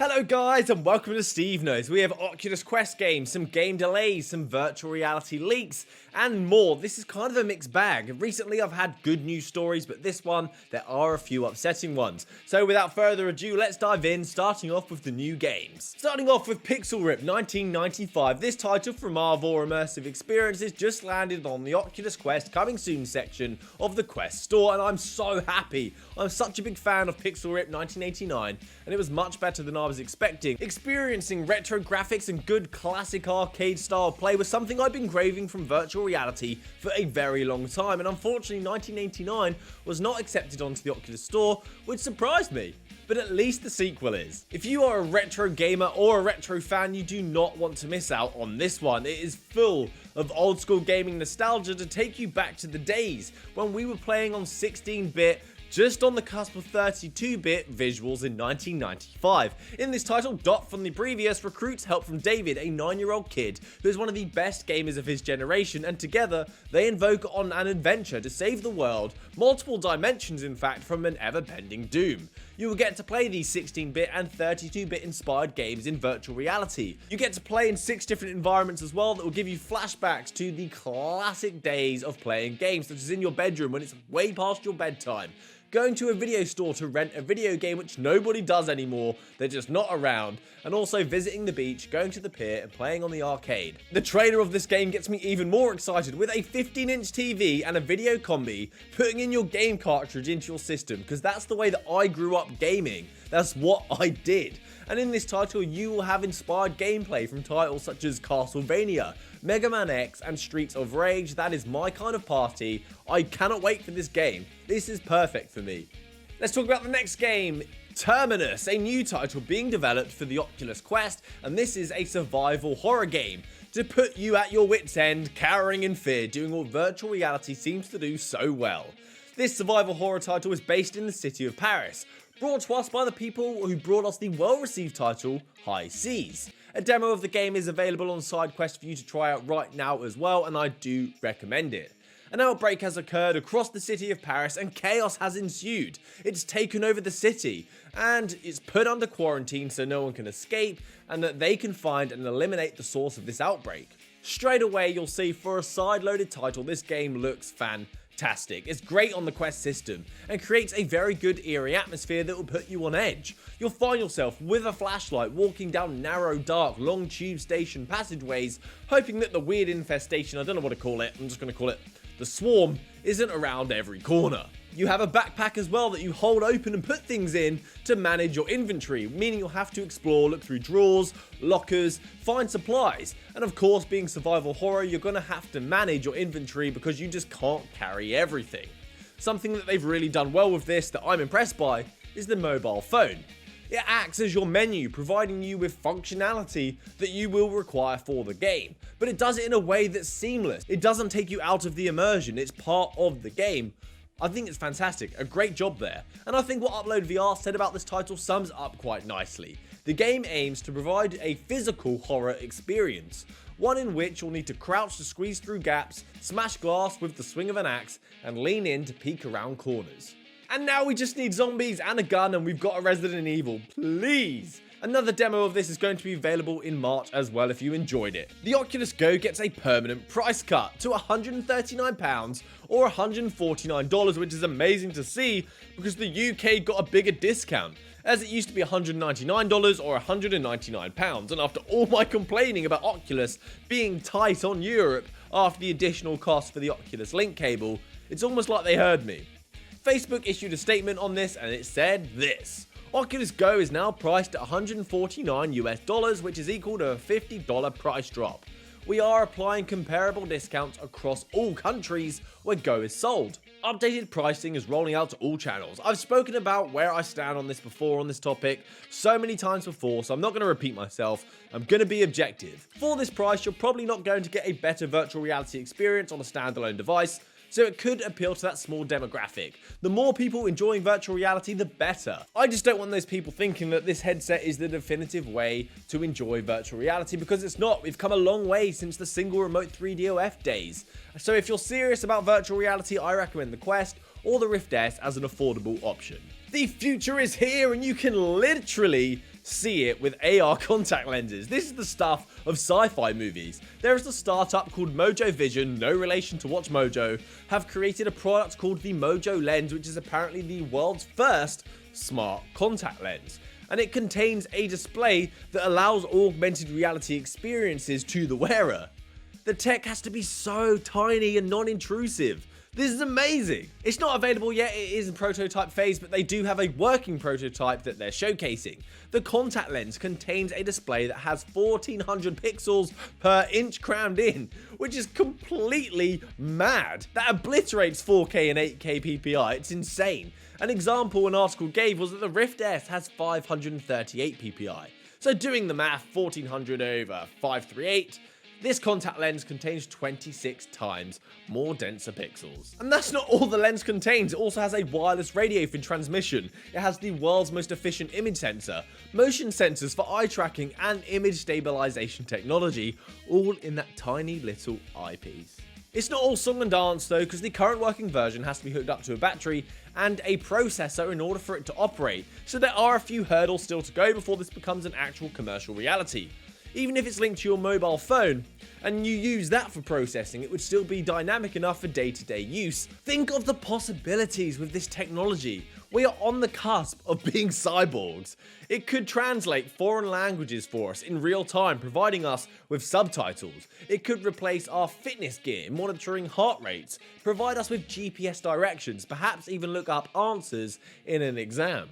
Hello guys and welcome to SteveKnows. We have Oculus Quest games, some game delays, some virtual reality leaks, and more. This is kind of a mixed bag. Recently I've had good news stories, but this one, there are a few upsetting ones. So without further ado, let's dive in, starting off with the new games. Starting off with Pixel Rip 1995. This title from Marvel Immersive Experiences just landed on the Oculus Quest Coming Soon section of the Quest store, and I'm so happy. I'm such a big fan of Pixel Rip 1989, and it was much better than I was expecting. Experiencing retro graphics and good classic arcade style play was something I've been craving from virtual reality for a very long time, and unfortunately 1989 was not accepted onto the Oculus store, which surprised me. But at least the sequel is. If you are a retro gamer or a retro fan, you do not want to miss out on this one. It is full of old school gaming nostalgia to take you back to the days when we were playing on 16-bit, just on the cusp of 32-bit visuals in 1995. In this title, Dot from the previous recruits help from David, a 9-year-old kid who is one of the best gamers of his generation, and together they invoke on an adventure to save the world, multiple dimensions in fact, from an ever-pending doom. You will get to play these 16-bit and 32-bit inspired games in virtual reality. You get to play in 6 different environments as well that will give you flashbacks to the classic days of playing games, such as in your bedroom when it's way past your bedtime, going to a video store to rent a video game which nobody does anymore, they're just not around, and also visiting the beach, going to the pier and playing on the arcade. The trailer of this game gets me even more excited, with a 15-inch TV and a video combi, putting in your game cartridge into your system, because that's the way that I grew up gaming. That's what I did. And in this title, you will have inspired gameplay from titles such as Castlevania, Mega Man X, and Streets of Rage. That is my kind of party. I cannot wait for this game. This is perfect for me. Let's talk about the next game, Terminus, a new title being developed for the Oculus Quest, and this is a survival horror game to put you at your wits' end, cowering in fear, doing what virtual reality seems to do so well. This survival horror title is based in the city of Paris, brought to us by the people who brought us the well-received title High Seas. A demo of the game is available on SideQuest for you to try out right now as well, and I do recommend it. An outbreak has occurred across the city of Paris and chaos has ensued. It's taken over the city and it's put under quarantine so no one can escape and that they can find and eliminate the source of this outbreak. Straight away you'll see, for a side-loaded title, this game looks fantastic. It's great on the Quest system and creates a very good eerie atmosphere that will put you on edge. You'll find yourself with a flashlight walking down narrow, dark, long tube station passageways, hoping that the weird infestation, I don't know what to call it, I'm just going to call it the swarm, isn't around every corner. You have a backpack as well that you hold open and put things in to manage your inventory, meaning you'll have to explore, look through drawers, lockers, find supplies, and of course, being survival horror, you're going to have to manage your inventory because you just can't carry everything. Something that they've really done well with this that I'm impressed by is the mobile phone. It acts as your menu, providing you with functionality that you will require for the game, but it does it in a way that's seamless. It doesn't take you out of the immersion, it's part of the game. I think it's fantastic, a great job there. And I think what Upload VR said about this title sums up quite nicely. The game aims to provide a physical horror experience, one in which you'll need to crouch to squeeze through gaps, smash glass with the swing of an axe, and lean in to peek around corners. And now we just need zombies and a gun and we've got a Resident Evil, please! Another demo of this is going to be available in March as well if you enjoyed it. The Oculus Go gets a permanent price cut to £139 or $149, which is amazing to see because the UK got a bigger discount, as it used to be $199 or £199, and after all my complaining about Oculus being tight on Europe after the additional cost for the Oculus Link cable, it's almost like they heard me. Facebook issued a statement on this and it said this: Oculus Go is now priced at $149 which is equal to a $50 price drop. We are applying comparable discounts across all countries where Go is sold. Updated pricing is rolling out to all channels. I've spoken about where I stand on this before on this topic so many times before, so I'm not going to repeat myself. I'm going to be objective. For this price, you're probably not going to get a better virtual reality experience on a standalone device, so it could appeal to that small demographic. The more people enjoying virtual reality, the better. I just don't want those people thinking that this headset is the definitive way to enjoy virtual reality, because it's not. We've come a long way since the single remote 3DOF days. So if you're serious about virtual reality, I recommend the Quest or the Rift S as an affordable option. The future is here and you can literally see it with AR contact lenses. This is the stuff of sci-fi movies. There is a startup called Mojo Vision, no relation to Watch Mojo, have created a product called the Mojo Lens, which is apparently the world's first smart contact lens. And it contains a display that allows augmented reality experiences to the wearer. The tech has to be so tiny and non-intrusive. This is amazing. It's not available yet, it is in prototype phase, but they do have a working prototype that they're showcasing. The contact lens contains a display that has 1400 pixels per inch crammed in, which is completely mad. That obliterates 4K and 8K PPI, it's insane. An example an article gave was that the Rift S has 538 PPI. So doing the math, 1400 over 538, this contact lens contains 26 times more denser pixels. And that's not all the lens contains, it also has a wireless radio for transmission. It has the world's most efficient image sensor, motion sensors for eye tracking, and image stabilization technology, all in that tiny little eyepiece. It's not all song and dance though, because the current working version has to be hooked up to a battery and a processor in order for it to operate, so there are a few hurdles still to go before this becomes an actual commercial reality. Even if it's linked to your mobile phone, and you use that for processing, it would still be dynamic enough for day-to-day use. Think of the possibilities with this technology. We are on the cusp of being cyborgs. It could translate foreign languages for us in real time, providing us with subtitles. It could replace our fitness gear, monitoring heart rates, provide us with GPS directions, perhaps even look up answers in an exam.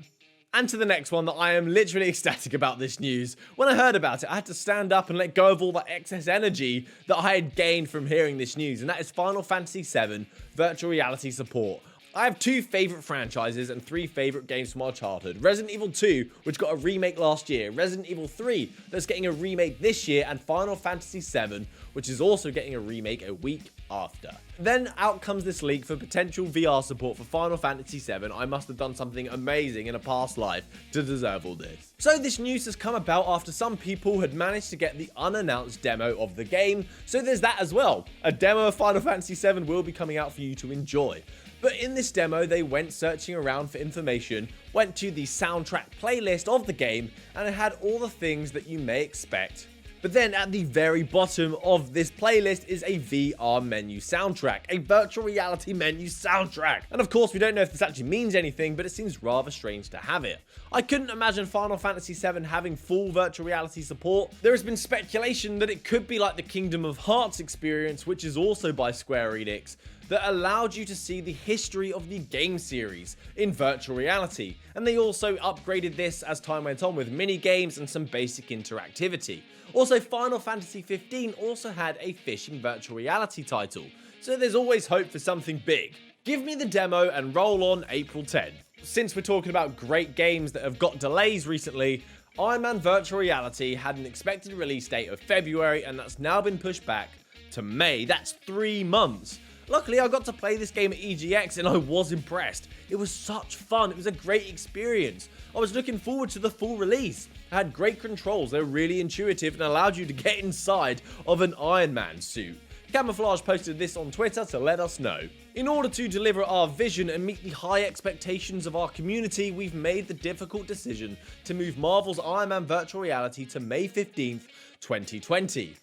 And to the next one that I am literally ecstatic about this news. When I heard about it, I had to stand up and let go of all the excess energy that I had gained from hearing this news, and that is Final Fantasy VII virtual reality support. I have two favourite franchises and three favourite games from our childhood. Resident Evil 2, which got a remake last year, Resident Evil 3, that's getting a remake this year, and Final Fantasy VII, which is also getting a remake a week after. Then out comes this leak for potential VR support for Final Fantasy VII. I must have done something amazing in a past life to deserve all this. So this news has come about after some people had managed to get the unannounced demo of the game, so there's that as well. A demo of Final Fantasy VII will be coming out for you to enjoy. But in this demo, they went searching around for information, went to the soundtrack playlist of the game, and it had all the things that you may expect. But then at the very bottom of this playlist is a VR menu soundtrack, a virtual reality menu soundtrack. And of course, we don't know if this actually means anything, but it seems rather strange to have it. I couldn't imagine Final Fantasy VII having full virtual reality support. There has been speculation that it could be like the Kingdom of Hearts experience, which is also by Square Enix, that allowed you to see the history of the game series in virtual reality. And they also upgraded this as time went on with mini games and some basic interactivity. Also, Final Fantasy 15 also had a fishing virtual reality title, so there's always hope for something big. Give me the demo and roll on April 10th. Since we're talking about great games that have got delays recently, Iron Man Virtual Reality had an expected release date of February, and that's now been pushed back to May. That's 3 months. Luckily, I got to play this game at EGX and I was impressed. It was such fun, it was a great experience. I was looking forward to the full release. It had great controls, they were really intuitive and allowed you to get inside of an Iron Man suit. Camouflage posted this on Twitter to let us know. In order to deliver our vision and meet the high expectations of our community, we've made the difficult decision to move Marvel's Iron Man Virtual Reality to May 15th, 2020.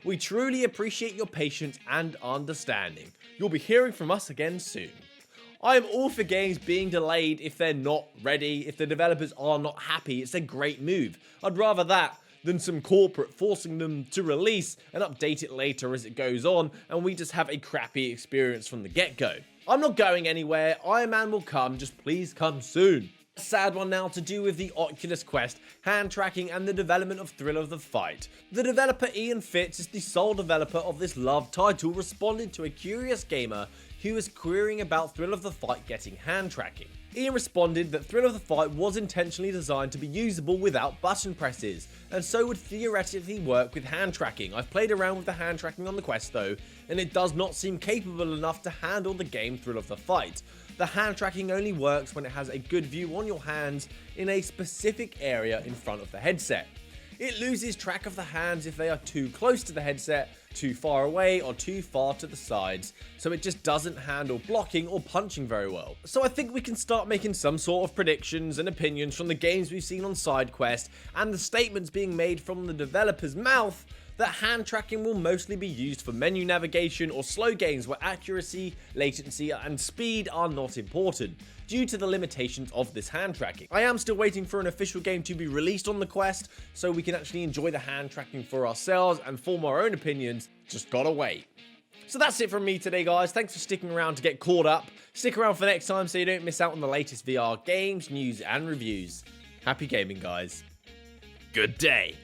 We truly appreciate your patience and understanding. You'll be hearing from us again soon. I am all for games being delayed if they're not ready, if the developers are not happy. It's a great move. I'd rather that than some corporate forcing them to release and update it later as it goes on, and we just have a crappy experience from the get-go. I'm not going anywhere. Iron Man will come, just please come soon. A sad one now to do with the Oculus Quest, hand tracking and the development of Thrill of the Fight. The developer Ian Fitz is the sole developer of this loved title, responded to a curious gamer who was querying about Thrill of the Fight getting hand tracking. Ian responded that Thrill of the Fight was intentionally designed to be usable without button presses, and so would theoretically work with hand tracking. I've played around with the hand tracking on the Quest though, and it does not seem capable enough to handle the game Thrill of the Fight. The hand tracking only works when it has a good view on your hands in a specific area in front of the headset. it loses track of the hands if they are too close to the headset, too far away, or too far to the sides, so it just doesn't handle blocking or punching very well. So I think we can start making some sort of predictions and opinions from the games we've seen on SideQuest and the statements being made from the developer's mouth that hand tracking will mostly be used for menu navigation or slow games where accuracy, latency, and speed are not important, due to the limitations of this hand tracking. I am still waiting for an official game to be released on the Quest, so we can actually enjoy the hand tracking for ourselves and form our own opinions, just gotta wait. So that's it from me today, guys. Thanks for sticking around to get caught up. Stick around for next time so you don't miss out on the latest VR games, news, and reviews. Happy gaming, guys. Good day.